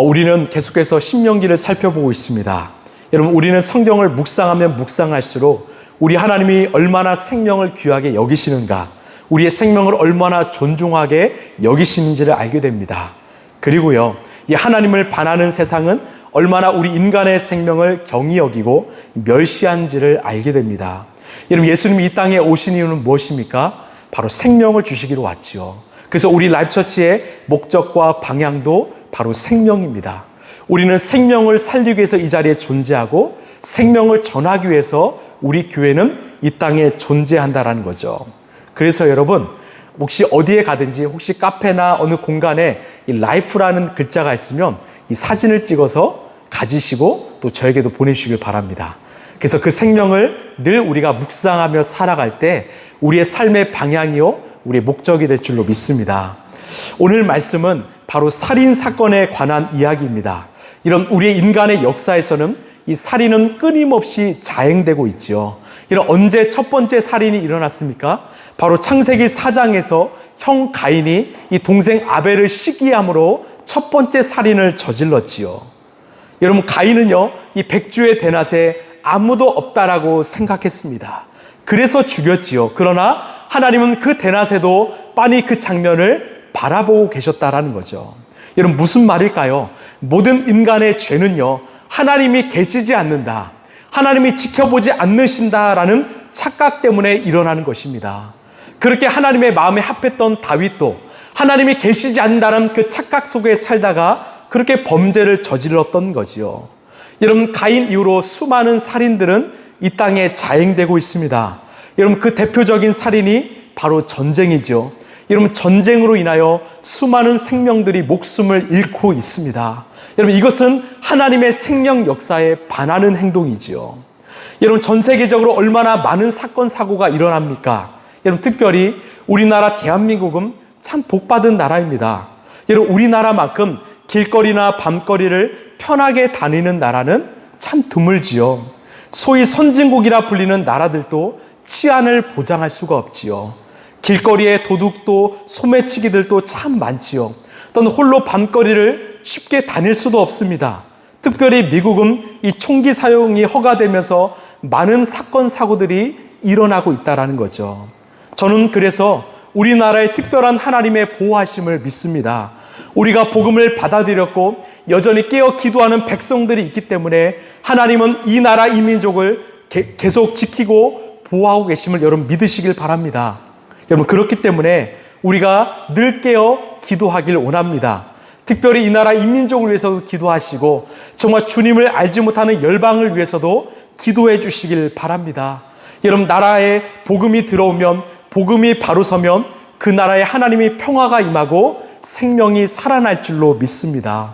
우리는 계속해서 신명기를 살펴보고 있습니다. 여러분, 우리는 성경을 묵상하면 묵상할수록 우리 하나님이 얼마나 생명을 귀하게 여기시는가, 우리의 생명을 얼마나 존중하게 여기시는지를 알게 됩니다. 그리고요, 이 하나님을 반하는 세상은 얼마나 우리 인간의 생명을 경히 여기고 멸시한지를 알게 됩니다. 여러분, 예수님이 이 땅에 오신 이유는 무엇입니까? 바로 생명을 주시기로 왔지요. 그래서 우리 라이프처치의 목적과 방향도 바로 생명입니다. 우리는 생명을 살리기 위해서 이 자리에 존재하고 생명을 전하기 위해서 우리 교회는 이 땅에 존재한다라는 거죠. 그래서 여러분, 혹시 어디에 가든지 혹시 카페나 어느 공간에 이 라이프라는 글자가 있으면 이 사진을 찍어서 가지시고 또 저에게도 보내주시길 바랍니다. 그래서 그 생명을 늘 우리가 묵상하며 살아갈 때 우리의 삶의 방향이요, 우리의 목적이 될 줄로 믿습니다. 오늘 말씀은 바로 살인 사건에 관한 이야기입니다. 이런 우리의 인간의 역사에서는 이 살인은 끊임없이 자행되고 있지요. 이런 언제 첫 번째 살인이 일어났습니까? 바로 창세기 4장에서 형 가인이 이 동생 아벨을 시기함으로 첫 번째 살인을 저질렀지요. 여러분, 가인은요, 이 백주의 대낮에 아무도 없다라고 생각했습니다. 그래서 죽였지요. 그러나 하나님은 그 대낮에도 빤히 그 장면을 바라보고 계셨다라는 거죠. 여러분, 무슨 말일까요? 모든 인간의 죄는요, 하나님이 계시지 않는다, 하나님이 지켜보지 않으신다라는 착각 때문에 일어나는 것입니다. 그렇게 하나님의 마음에 합했던 다윗도 하나님이 계시지 않는다는 그 착각 속에 살다가 그렇게 범죄를 저질렀던 거지요. 여러분, 가인 이후로 수많은 살인들은 이 땅에 자행되고 있습니다. 여러분, 그 대표적인 살인이 바로 전쟁이죠. 여러분, 전쟁으로 인하여 수많은 생명들이 목숨을 잃고 있습니다. 여러분, 이것은 하나님의 생명 역사에 반하는 행동이지요. 여러분, 전 세계적으로 얼마나 많은 사건 사고가 일어납니까? 여러분, 특별히 우리나라 대한민국은 참 복받은 나라입니다. 여러분, 우리나라만큼 길거리나 밤거리를 편하게 다니는 나라는 참 드물지요. 소위 선진국이라 불리는 나라들도 치안을 보장할 수가 없지요. 길거리에 도둑도 소매치기들도 참 많지요. 또는 홀로 밤거리를 쉽게 다닐 수도 없습니다. 특별히 미국은 이 총기 사용이 허가되면서 많은 사건 사고들이 일어나고 있다는 거죠. 저는 그래서 우리나라의 특별한 하나님의 보호하심을 믿습니다. 우리가 복음을 받아들였고 여전히 깨어 기도하는 백성들이 있기 때문에 하나님은 이 나라 이 민족을 계속 지키고 보호하고 계심을 여러분 믿으시길 바랍니다. 여러분, 그렇기 때문에 우리가 늘 깨어 기도하길 원합니다. 특별히 이 나라 이 민족을 위해서도 기도하시고 정말 주님을 알지 못하는 열방을 위해서도 기도해 주시길 바랍니다. 여러분, 나라에 복음이 들어오면, 복음이 바로 서면 그 나라에 하나님이 평화가 임하고 생명이 살아날 줄로 믿습니다.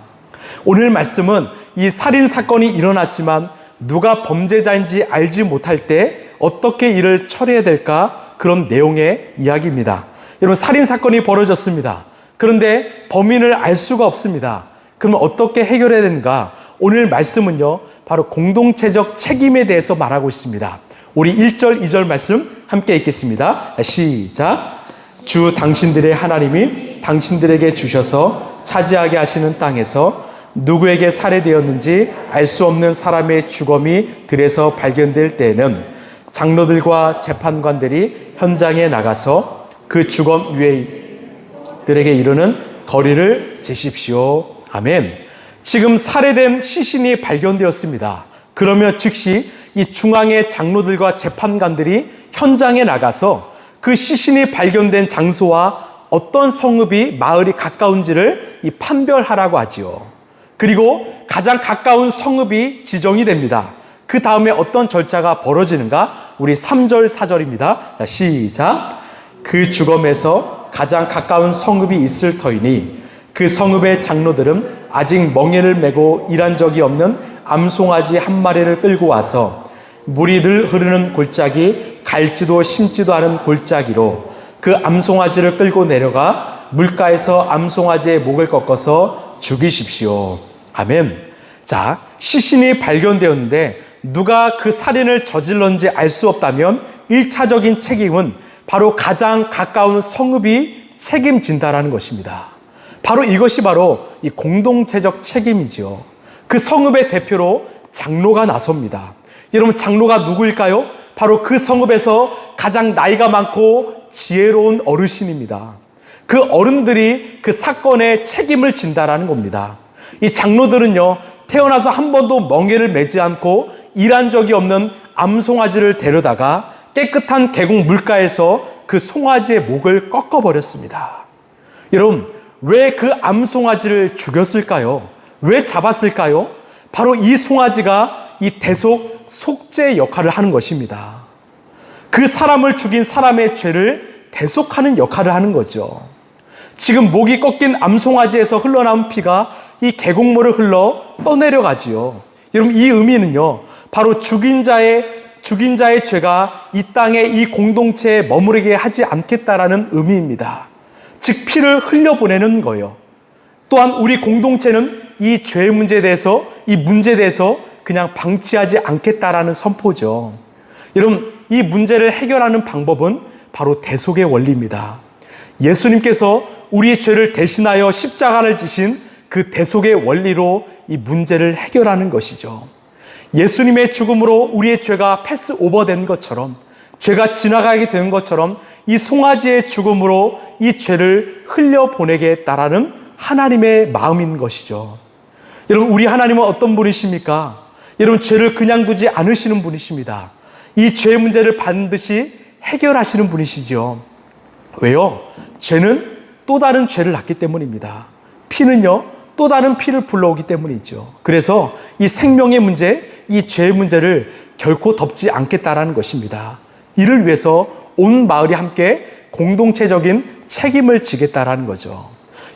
오늘 말씀은 이 살인 사건이 일어났지만 누가 범죄자인지 알지 못할 때 어떻게 이를 처리해야 될까, 그런 내용의 이야기입니다. 여러분, 살인 사건이 벌어졌습니다. 그런데 범인을 알 수가 없습니다. 그러면 어떻게 해결해야 되는가? 오늘 말씀은요, 바로 공동체적 책임에 대해서 말하고 있습니다. 우리 1절, 2절 말씀 함께 읽겠습니다. 시작. 주 당신들의 하나님이 당신들에게 주셔서 차지하게 하시는 땅에서 누구에게 살해되었는지 알 수 없는 사람의 주검이 들에서 발견될 때에는 장로들과 재판관들이 현장에 나가서 그 주검 위에들에게 이르는 거리를 재십시오. 아멘. 지금 살해된 시신이 발견되었습니다. 그러면 즉시 이 중앙의 장로들과 재판관들이 현장에 나가서 그 시신이 발견된 장소와 어떤 성읍이 마을이 가까운지를 이 판별하라고 하지요. 그리고 가장 가까운 성읍이 지정이 됩니다. 그 다음에 어떤 절차가 벌어지는가? 우리 3절, 4절입니다. 시작. 그 주검에서 가장 가까운 성읍이 있을 터이니 그 성읍의 장로들은 아직 멍에를 메고 일한 적이 없는 암송아지 한 마리를 끌고 와서 물이 늘 흐르는 골짜기, 갈지도 심지도 않은 골짜기로 그 암송아지를 끌고 내려가 물가에서 암송아지의 목을 꺾어서 죽이십시오. 아멘. 자, 시신이 발견되었는데 누가 그 살인을 저질렀는지 알 수 없다면 1차적인 책임은 바로 가장 가까운 성읍이 책임진다라는 것입니다. 바로 이것이 바로 이 공동체적 책임이지요. 그 성읍의 대표로 장로가 나섭니다. 여러분, 장로가 누구일까요? 바로 그 성읍에서 가장 나이가 많고 지혜로운 어르신입니다. 그 어른들이 그 사건의 책임을 진다라는 겁니다. 이 장로들은요, 태어나서 한 번도 멍에를 매지 않고 일한 적이 없는 암송아지를 데려다가 깨끗한 계곡 물가에서 그 송아지의 목을 꺾어버렸습니다. 여러분, 왜 그 암송아지를 죽였을까요? 왜 잡았을까요? 바로 이 송아지가 이 대속 속죄 역할을 하는 것입니다. 그 사람을 죽인 사람의 죄를 대속하는 역할을 하는 거죠. 지금 목이 꺾인 암송아지에서 흘러나온 피가 이 계곡물을 흘러 떠내려가지요. 여러분, 이 의미는요, 바로 죽인 자의 죄가 이 땅에 이 공동체에 머무르게 하지 않겠다라는 의미입니다. 즉, 피를 흘려보내는 거예요. 또한 우리 공동체는 이 죄 문제에 대해서, 이 문제에 대해서 그냥 방치하지 않겠다라는 선포죠. 여러분, 이 문제를 해결하는 방법은 바로 대속의 원리입니다. 예수님께서 우리의 죄를 대신하여 십자가를 지신 그 대속의 원리로 이 문제를 해결하는 것이죠. 예수님의 죽음으로 우리의 죄가 패스 오버된 것처럼, 죄가 지나가게 된 것처럼 이 송아지의 죽음으로 이 죄를 흘려보내겠다라는 하나님의 마음인 것이죠. 여러분, 우리 하나님은 어떤 분이십니까? 여러분, 죄를 그냥 두지 않으시는 분이십니다. 이 죄 문제를 반드시 해결하시는 분이시죠. 왜요? 죄는 또 다른 죄를 낳기 때문입니다. 피는요, 또 다른 피를 불러오기 때문이죠. 그래서 이 생명의 문제, 이 죄의 문제를 결코 덮지 않겠다라는 것입니다. 이를 위해서 온 마을이 함께 공동체적인 책임을 지겠다라는 거죠.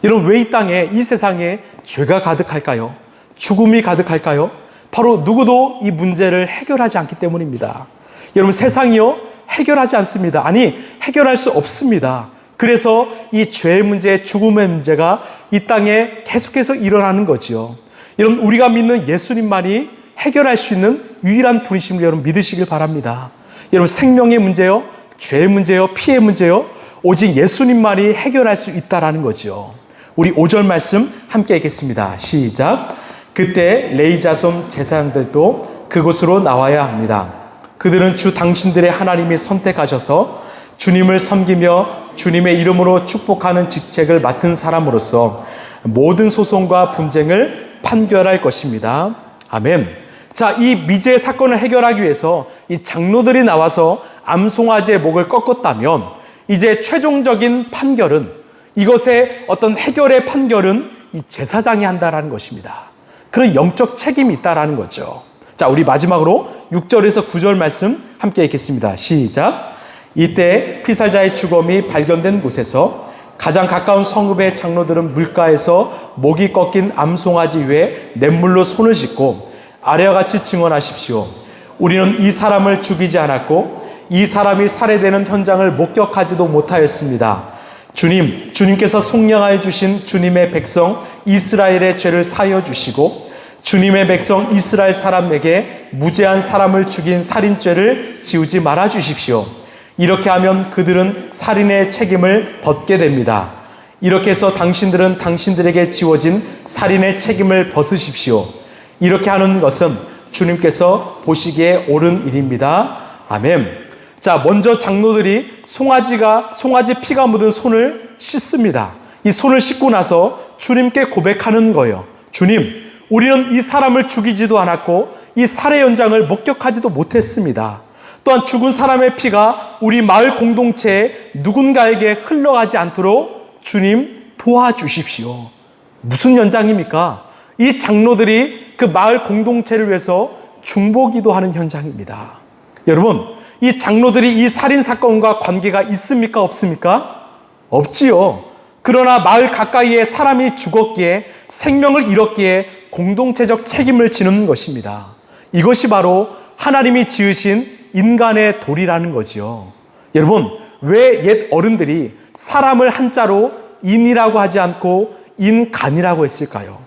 여러분, 왜 이 땅에, 이 세상에 죄가 가득할까요? 죽음이 가득할까요? 바로 누구도 이 문제를 해결하지 않기 때문입니다. 여러분, 세상이요, 해결하지 않습니다. 아니, 해결할 수 없습니다. 그래서 이 죄의 문제, 죽음의 문제가 이 땅에 계속해서 일어나는 거지요. 여러분, 우리가 믿는 예수님만이 해결할 수 있는 유일한 분이심을 여러분 믿으시길 바랍니다. 여러분, 생명의 문제요, 죄의 문제요, 피의 문제요, 오직 예수님만이 해결할 수 있다라는 거죠. 우리 5절 말씀 함께 읽겠습니다. 시작. 그때 레위 자손 제사장들도 그곳으로 나와야 합니다. 그들은 주 당신들의 하나님이 선택하셔서 주님을 섬기며 주님의 이름으로 축복하는 직책을 맡은 사람으로서 모든 소송과 분쟁을 판결할 것입니다. 아멘. 자, 이 미제 사건을 해결하기 위해서 이 장로들이 나와서 암송아지의 목을 꺾었다면, 이제 최종적인 판결은, 이것의 어떤 해결의 판결은 이 제사장이 한다라는 것입니다. 그런 영적 책임이 있다라는 거죠. 자, 우리 마지막으로 6절에서 9절 말씀 함께 읽겠습니다. 시작. 이때 피살자의 주검이 발견된 곳에서 가장 가까운 성읍의 장로들은 물가에서 목이 꺾인 암송아지 위에 냇물로 손을 씻고 아래와 같이 증언하십시오. 우리는 이 사람을 죽이지 않았고 이 사람이 살해되는 현장을 목격하지도 못하였습니다. 주님께서 속량하여 주신 주님의 백성 이스라엘의 죄를 사하여 주시고 주님의 백성 이스라엘 사람에게 무죄한 사람을 죽인 살인죄를 지우지 말아 주십시오. 이렇게 하면 그들은 살인의 책임을 벗게 됩니다. 이렇게 해서 당신들은 당신들에게 지워진 살인의 책임을 벗으십시오. 이렇게 하는 것은 주님께서 보시기에 옳은 일입니다. 아멘. 자, 먼저 장로들이 송아지 피가 묻은 손을 씻습니다. 이 손을 씻고 나서 주님께 고백하는 거예요. 주님, 우리는 이 사람을 죽이지도 않았고 이 살해 현장을 목격하지도 못했습니다. 또한 죽은 사람의 피가 우리 마을 공동체에 누군가에게 흘러가지 않도록 주님 도와주십시오. 무슨 현장입니까? 이 장로들이 그 마을 공동체를 위해서 중보기도하는 현장입니다. 여러분, 이 장로들이 이 살인 사건과 관계가 있습니까? 없습니까? 없지요. 그러나 마을 가까이에 사람이 죽었기에, 생명을 잃었기에 공동체적 책임을 지는 것입니다. 이것이 바로 하나님이 지으신 인간의 도리라는 거지요. 여러분, 왜 옛 어른들이 사람을 한자로 인이라고 하지 않고 인간이라고 했을까요?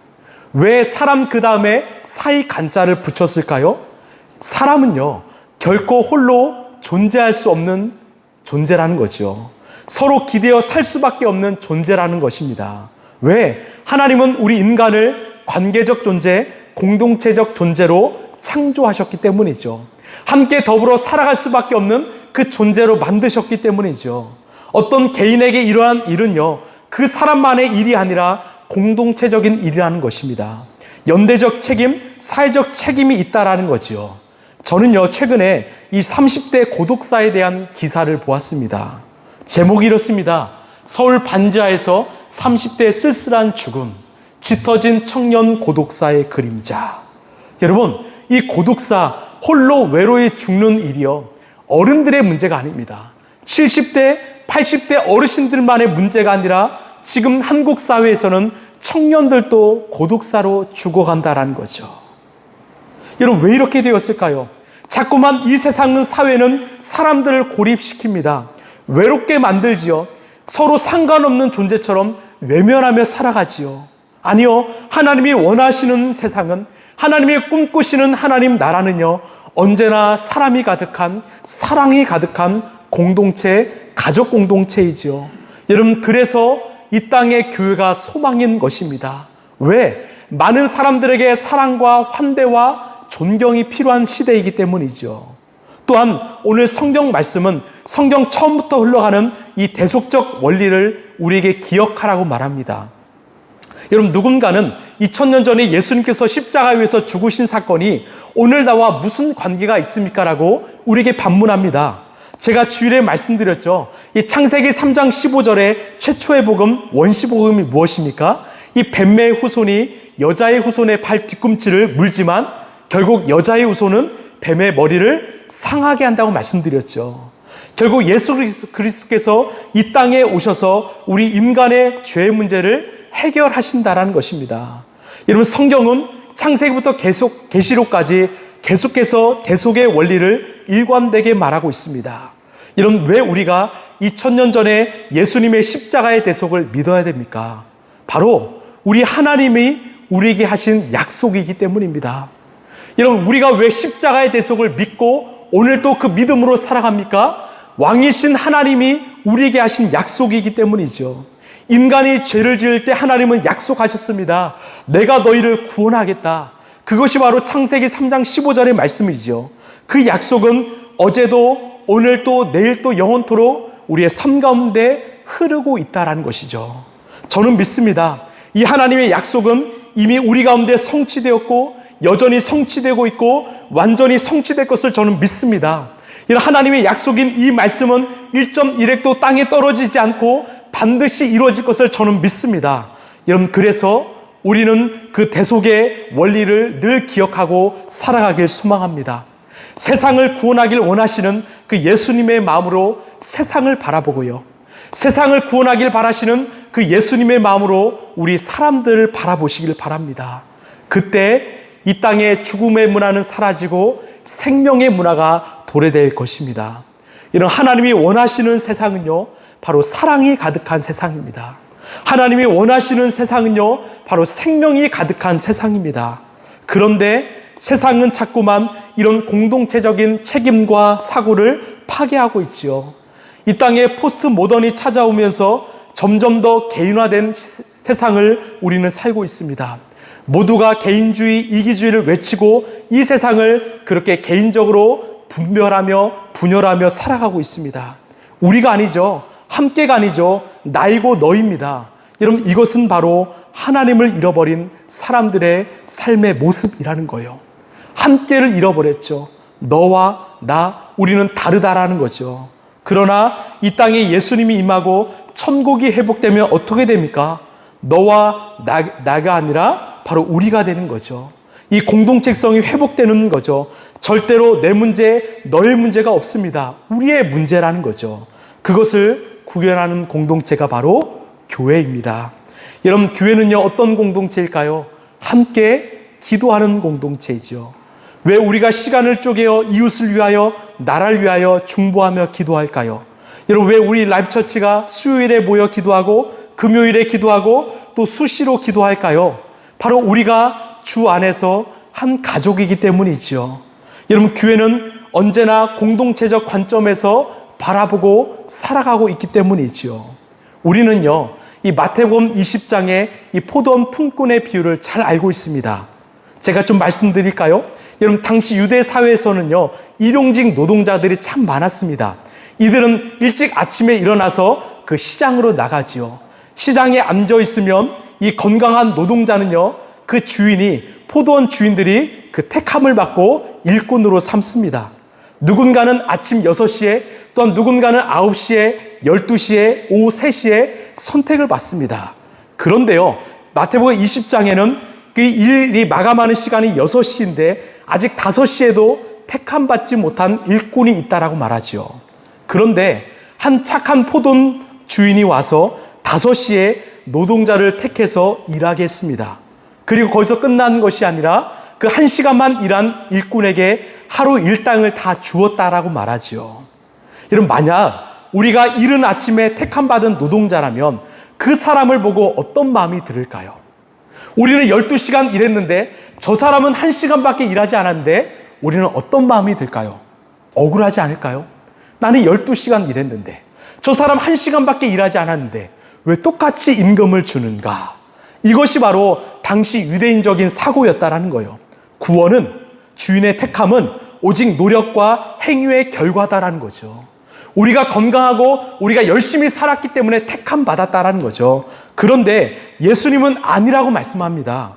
왜 사람 그 다음에 사이 간자를 붙였을까요? 사람은요, 결코 홀로 존재할 수 없는 존재라는 거죠. 서로 기대어 살 수밖에 없는 존재라는 것입니다. 왜? 하나님은 우리 인간을 관계적 존재, 공동체적 존재로 창조하셨기 때문이죠. 함께 더불어 살아갈 수밖에 없는 그 존재로 만드셨기 때문이죠. 어떤 개인에게 이러한 일은요, 그 사람만의 일이 아니라 공동체적인 일이라는 것입니다. 연대적 책임, 사회적 책임이 있다라는 거지요. 저는요, 최근에 이 30대 고독사에 대한 기사를 보았습니다. 제목이 이렇습니다. 서울 반지하에서 30대 쓸쓸한 죽음, 짙어진 청년 고독사의 그림자. 여러분, 이 고독사, 홀로 외로이 죽는 일이요, 어른들의 문제가 아닙니다. 70대, 80대 어르신들만의 문제가 아니라 지금 한국 사회에서는 청년들도 고독사로 죽어간다라는 거죠. 여러분, 왜 이렇게 되었을까요? 자꾸만 이 세상은, 사회는 사람들을 고립시킵니다. 외롭게 만들지요. 서로 상관없는 존재처럼 외면하며 살아가지요. 아니요, 하나님이 원하시는 세상은, 하나님이 꿈꾸시는 하나님 나라는요, 언제나 사람이 가득한, 사랑이 가득한 공동체, 가족 공동체이지요. 여러분, 그래서 이 땅의 교회가 소망인 것입니다. 왜? 많은 사람들에게 사랑과 환대와 존경이 필요한 시대이기 때문이죠. 또한 오늘 성경 말씀은 성경 처음부터 흘러가는 이 대속적 원리를 우리에게 기억하라고 말합니다. 여러분, 누군가는 2000년 전에 예수님께서 십자가 위에서 죽으신 사건이 오늘 나와 무슨 관계가 있습니까? 라고 우리에게 반문합니다. 제가 주일에 말씀드렸죠. 이 창세기 3장 15절에 최초의 복음, 원시복음이 무엇입니까? 이 뱀의 후손이 여자의 후손의 발 뒤꿈치를 물지만 결국 여자의 후손은 뱀의 머리를 상하게 한다고 말씀드렸죠. 결국 예수 그리스도께서 이 땅에 오셔서 우리 인간의 죄 문제를 해결하신다라는 것입니다. 여러분, 성경은 창세기부터 계시록까지 계속해서 대속의 원리를 일관되게 말하고 있습니다. 이런, 왜 우리가 2000년 전에 예수님의 십자가의 대속을 믿어야 됩니까? 바로 우리 하나님이 우리에게 하신 약속이기 때문입니다. 여러분, 우리가 왜 십자가의 대속을 믿고 오늘 또 그 믿음으로 살아갑니까? 왕이신 하나님이 우리에게 하신 약속이기 때문이죠. 인간이 죄를 지을 때 하나님은 약속하셨습니다. 내가 너희를 구원하겠다. 그것이 바로 창세기 3장 15절의 말씀이죠. 그 약속은 어제도 오늘도 내일도 영원토록 우리의 삶 가운데 흐르고 있다는 것이죠. 저는 믿습니다. 이 하나님의 약속은 이미 우리 가운데 성취되었고 여전히 성취되고 있고 완전히 성취될 것을 저는 믿습니다. 이런 하나님의 약속인 이 말씀은 1.1획도 땅에 떨어지지 않고 반드시 이루어질 것을 저는 믿습니다. 여러분, 그래서 우리는 그 대속의 원리를 늘 기억하고 살아가길 소망합니다. 세상을 구원하길 원하시는 그 예수님의 마음으로 세상을 바라보고요, 세상을 구원하길 바라시는 그 예수님의 마음으로 우리 사람들을 바라보시길 바랍니다. 그때 이 땅의 죽음의 문화는 사라지고 생명의 문화가 도래될 것입니다. 이런 하나님이 원하시는 세상은요, 바로 사랑이 가득한 세상입니다. 하나님이 원하시는 세상은요, 바로 생명이 가득한 세상입니다. 그런데 세상은 자꾸만 이런 공동체적인 책임과 사고를 파괴하고 있지요. 이 땅에 포스트 모던이 찾아오면서 점점 더 개인화된 세상을 우리는 살고 있습니다. 모두가 개인주의, 이기주의를 외치고 이 세상을 그렇게 개인적으로 분열하며 살아가고 있습니다. 우리가 아니죠. 함께가 아니죠. 나이고 너입니다. 여러분, 이것은 바로 하나님을 잃어버린 사람들의 삶의 모습이라는 거예요. 함께를 잃어버렸죠. 너와 나, 우리는 다르다라는 거죠. 그러나 이 땅에 예수님이 임하고 천국이 회복되면 어떻게 됩니까? 너와 나가 아니라 바로 우리가 되는 거죠. 이 공동체성이 회복되는 거죠. 절대로 내 문제, 너의 문제가 없습니다. 우리의 문제라는 거죠. 그것을 구현하는 공동체가 바로 교회입니다. 여러분, 교회는요, 어떤 공동체일까요? 함께 기도하는 공동체이죠. 왜 우리가 시간을 쪼개어 이웃을 위하여, 나라를 위하여 중보하며 기도할까요? 여러분, 왜 우리 라이브처치가 수요일에 모여 기도하고 금요일에 기도하고 또 수시로 기도할까요? 바로 우리가 주 안에서 한 가족이기 때문이지요. 여러분, 교회는 언제나 공동체적 관점에서 바라보고 살아가고 있기 때문이지요. 우리는요, 이 마태복음 20장의 이 포도원 품꾼의 비유를 잘 알고 있습니다. 제가 좀 말씀드릴까요? 여러분, 당시 유대 사회에서는요, 일용직 노동자들이 참 많았습니다. 이들은 일찍 아침에 일어나서 그 시장으로 나가지요. 시장에 앉아 있으면 이 건강한 노동자는요, 그 주인이, 포도원 주인들이 그 택함을 받고 일꾼으로 삼습니다. 누군가는 아침 6시에, 또한 누군가는 9시에, 12시에, 오후 3시에 선택을 받습니다. 그런데요, 마태복음 20장에는 그 일이 마감하는 시간이 6시인데 아직 5시에도 택함받지 못한 일꾼이 있다라고 말하지요. 그런데 한 착한 포도원 주인이 와서 5시에 노동자를 택해서 일하게 했습니다. 그리고 거기서 끝난 것이 아니라 그 1시간만 일한 일꾼에게 하루 일당을 다 주었다라고 말하지요. 여러분, 만약 우리가 이른 아침에 택함받은 노동자라면 그 사람을 보고 어떤 마음이 들을까요? 우리는 12시간 일했는데 저 사람은 1시간밖에 일하지 않았는데 우리는 어떤 마음이 들까요? 억울하지 않을까요? 나는 12시간 일했는데 저 사람 1시간밖에 일하지 않았는데 왜 똑같이 임금을 주는가? 이것이 바로 당시 유대인적인 사고였다라는 거예요. 구원은, 주인의 택함은 오직 노력과 행위의 결과다라는 거죠. 우리가 건강하고 우리가 열심히 살았기 때문에 택함 받았다라는 거죠. 그런데 예수님은 아니라고 말씀합니다.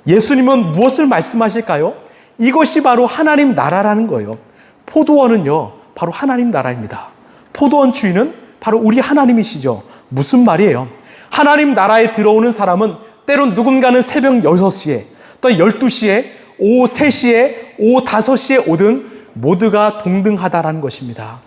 예수님은 무엇을 말씀하실까요? 이것이 바로 하나님 나라라는 거예요. 포도원은요, 바로 하나님 나라입니다. 포도원 주인은 바로 우리 하나님이시죠. 무슨 말이에요? 하나님 나라에 들어오는 사람은 때론 누군가는 새벽 6시에, 또 12시에, 오후 3시에, 오후 5시에 오든 모두가 동등하다라는 것입니다.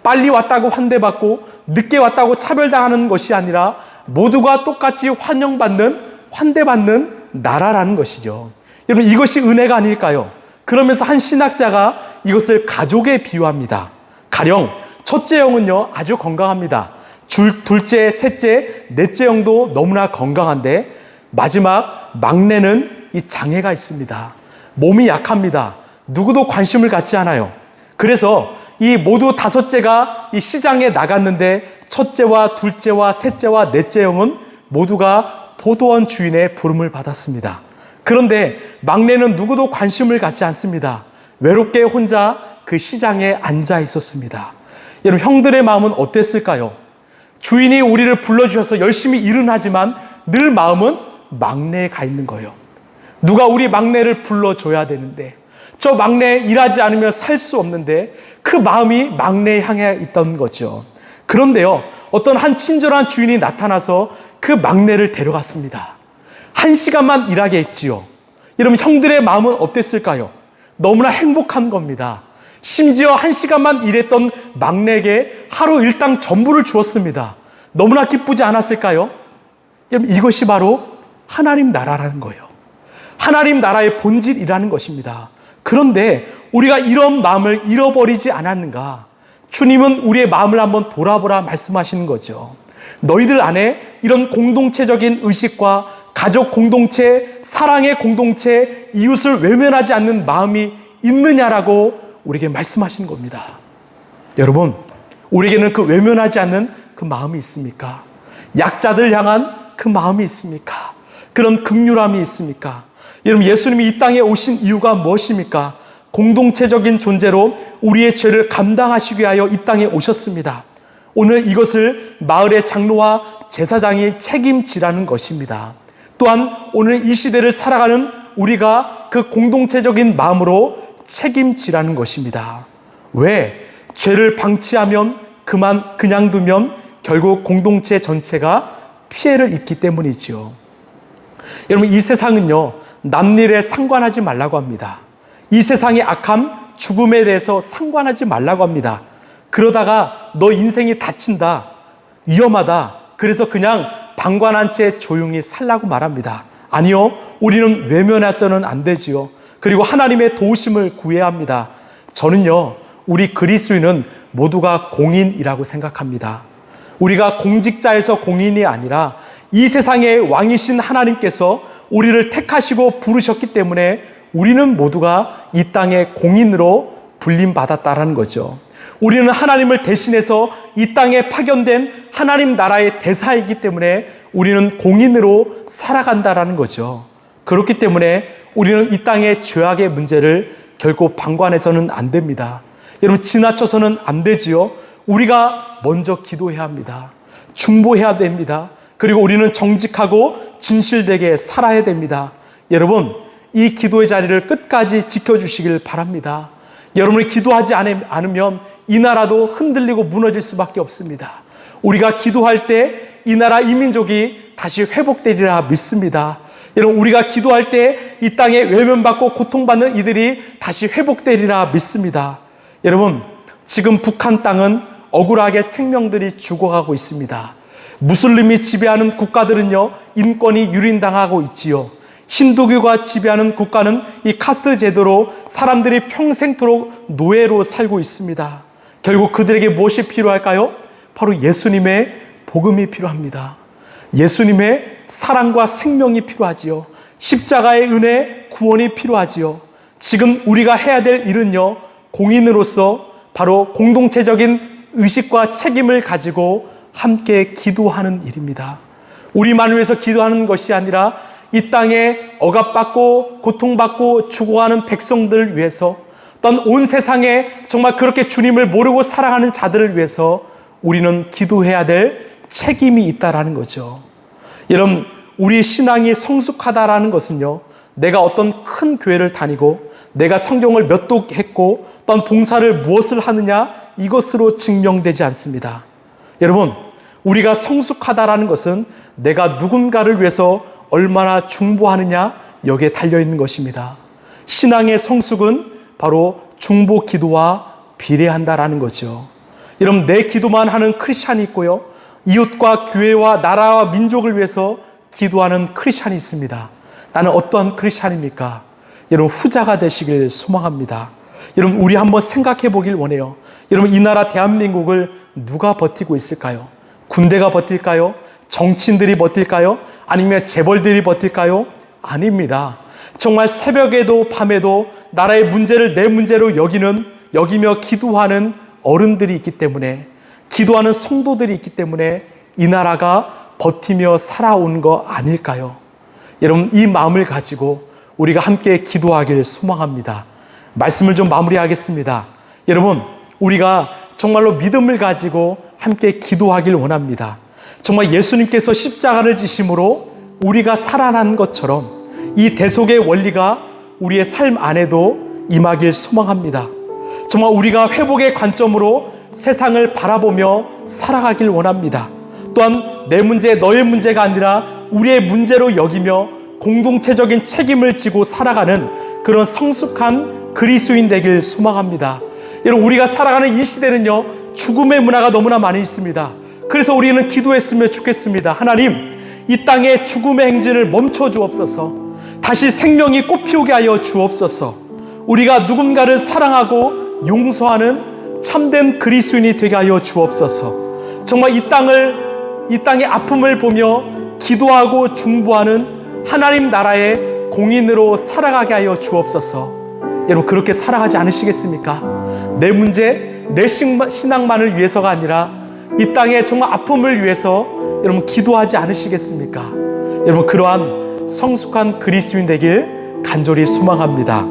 빨리 왔다고 환대받고 늦게 왔다고 차별당하는 것이 아니라 모두가 똑같이 환대받는 나라라는 것이죠. 여러분, 이것이 은혜가 아닐까요? 그러면서 한 신학자가 이것을 가족에 비유합니다. 가령 첫째 영은요, 아주 건강합니다. 둘째, 셋째, 넷째 영도 너무나 건강한데 마지막 막내는 이 장애가 있습니다. 몸이 약합니다. 누구도 관심을 갖지 않아요. 그래서 이 모두 5째가 이 시장에 나갔는데 첫째와 둘째와 셋째와 넷째 영은 모두가 포도원 주인의 부름을 받았습니다. 그런데 막내는 누구도 관심을 갖지 않습니다. 외롭게 혼자 그 시장에 앉아 있었습니다. 여러분, 형들의 마음은 어땠을까요? 주인이 우리를 불러주셔서 열심히 일은 하지만 늘 마음은 막내에 가 있는 거예요. 누가 우리 막내를 불러줘야 되는데, 저 막내 일하지 않으면 살 수 없는데 그 마음이 막내에 향해 있던 거죠. 그런데요, 어떤 한 친절한 주인이 나타나서 그 막내를 데려갔습니다. 1시간만 일하게 했지요. 여러분, 형들의 마음은 어땠을까요? 너무나 행복한 겁니다. 심지어 1시간만 일했던 막내에게 하루 일당 전부를 주었습니다. 너무나 기쁘지 않았을까요? 여러분, 이것이 바로 하나님 나라라는 거예요. 하나님 나라의 본질이라는 것입니다. 그런데 우리가 이런 마음을 잃어버리지 않았는가? 주님은 우리의 마음을 한번 돌아보라 말씀하시는 거죠. 너희들 안에 이런 공동체적인 의식과 가족 공동체, 사랑의 공동체, 이웃을 외면하지 않는 마음이 있느냐라고 우리에게 말씀하신 겁니다. 여러분, 우리에게는 그 외면하지 않는 그 마음이 있습니까? 약자들 향한 그 마음이 있습니까? 그런 긍휼함이 있습니까? 여러분, 예수님이 이 땅에 오신 이유가 무엇입니까? 공동체적인 존재로 우리의 죄를 감당하시기 위하여 이 땅에 오셨습니다. 오늘 이것을 마을의 장로와 제사장이 책임지라는 것입니다. 또한 오늘 이 시대를 살아가는 우리가 그 공동체적인 마음으로 책임지라는 것입니다. 왜? 죄를 방치하면 그냥 두면 결국 공동체 전체가 피해를 입기 때문이지요. 여러분, 이 세상은요, 남일에 상관하지 말라고 합니다. 이 세상의 악함, 죽음에 대해서 상관하지 말라고 합니다. 그러다가 너 인생이 다친다, 위험하다, 그래서 그냥 방관한 채 조용히 살라고 말합니다. 아니요, 우리는 외면해서는 안 되지요. 그리고 하나님의 도우심을 구해야 합니다. 저는요, 우리 그리스도인은 모두가 공인이라고 생각합니다. 우리가 공직자에서 공인이 아니라 이 세상의 왕이신 하나님께서 우리를 택하시고 부르셨기 때문에 우리는 모두가 이 땅의 공인으로 불림받았다라는 거죠. 우리는 하나님을 대신해서 이 땅에 파견된 하나님 나라의 대사이기 때문에 우리는 공인으로 살아간다라는 거죠. 그렇기 때문에 우리는 이 땅의 죄악의 문제를 결코 방관해서는 안 됩니다. 여러분, 지나쳐서는 안 되지요. 우리가 먼저 기도해야 합니다. 중보해야 됩니다. 그리고 우리는 정직하고 진실되게 살아야 됩니다. 여러분, 이 기도의 자리를 끝까지 지켜주시길 바랍니다. 여러분이 기도하지 않으면 이 나라도 흔들리고 무너질 수밖에 없습니다. 우리가 기도할 때 이 나라 이 민족이 다시 회복되리라 믿습니다. 여러분, 우리가 기도할 때 이 땅에 외면받고 고통받는 이들이 다시 회복되리라 믿습니다. 여러분, 지금 북한 땅은 억울하게 생명들이 죽어가고 있습니다. 무슬림이 지배하는 국가들은요, 인권이 유린당하고 있지요. 힌두교가 지배하는 국가는 이 카스트 제도로 사람들이 평생토록 노예로 살고 있습니다. 결국 그들에게 무엇이 필요할까요? 바로 예수님의 복음이 필요합니다. 예수님의 사랑과 생명이 필요하지요. 십자가의 은혜, 구원이 필요하지요. 지금 우리가 해야 될 일은요, 공인으로서 바로 공동체적인 의식과 책임을 가지고 함께 기도하는 일입니다. 우리만을 위해서 기도하는 것이 아니라 이 땅에 억압받고 고통받고 죽어가는 백성들을 위해서, 또한 온 세상에 정말 그렇게 주님을 모르고 살아가는 자들을 위해서 우리는 기도해야 될 책임이 있다라는 거죠. 여러분, 우리 신앙이 성숙하다라는 것은요, 내가 어떤 큰 교회를 다니고 내가 성경을 몇 독 했고 또한 봉사를 무엇을 하느냐, 이것으로 증명되지 않습니다. 여러분, 우리가 성숙하다라는 것은 내가 누군가를 위해서 얼마나 중보하느냐, 여기에 달려있는 것입니다. 신앙의 성숙은 바로 중보 기도와 비례한다라는 거죠. 여러분, 내 기도만 하는 크리스찬이 있고요, 이웃과 교회와 나라와 민족을 위해서 기도하는 크리스찬이 있습니다. 나는 어떠한 크리스찬입니까? 여러분, 후자가 되시길 소망합니다. 여러분, 우리 한번 생각해 보길 원해요. 여러분, 이 나라 대한민국을 누가 버티고 있을까요? 군대가 버틸까요? 정치인들이 버틸까요? 아니면 재벌들이 버틸까요? 아닙니다. 정말 새벽에도 밤에도 나라의 문제를 내 문제로 여기며 기도하는 어른들이 있기 때문에, 기도하는 성도들이 있기 때문에 이 나라가 버티며 살아온 거 아닐까요? 여러분, 이 마음을 가지고 우리가 함께 기도하길 소망합니다. 말씀을 좀 마무리하겠습니다. 여러분, 우리가 정말로 믿음을 가지고 함께 기도하길 원합니다. 정말 예수님께서 십자가를 지심으로 우리가 살아난 것처럼 이 대속의 원리가 우리의 삶 안에도 임하길 소망합니다. 정말 우리가 회복의 관점으로 세상을 바라보며 살아가길 원합니다. 또한 내 문제, 너의 문제가 아니라 우리의 문제로 여기며 공동체적인 책임을 지고 살아가는 그런 성숙한 그리스도인 되길 소망합니다. 여러분, 우리가 살아가는 이 시대는요, 죽음의 문화가 너무나 많이 있습니다. 그래서 우리는 기도했으면 좋겠습니다. 하나님, 이 땅의 죽음의 행진을 멈춰 주옵소서. 다시 생명이 꽃피우게 하여 주옵소서. 우리가 누군가를 사랑하고 용서하는 참된 그리스도인이 되게 하여 주옵소서. 정말 이 땅의 아픔을 보며 기도하고 중보하는 하나님 나라의 공인으로 살아가게 하여 주옵소서. 여러분, 그렇게 살아가지 않으시겠습니까? 내 문제, 내 신앙만을 위해서가 아니라 이 땅의 정말 아픔을 위해서 여러분 기도하지 않으시겠습니까? 여러분, 그러한 성숙한 그리스도인 되길 간절히 소망합니다.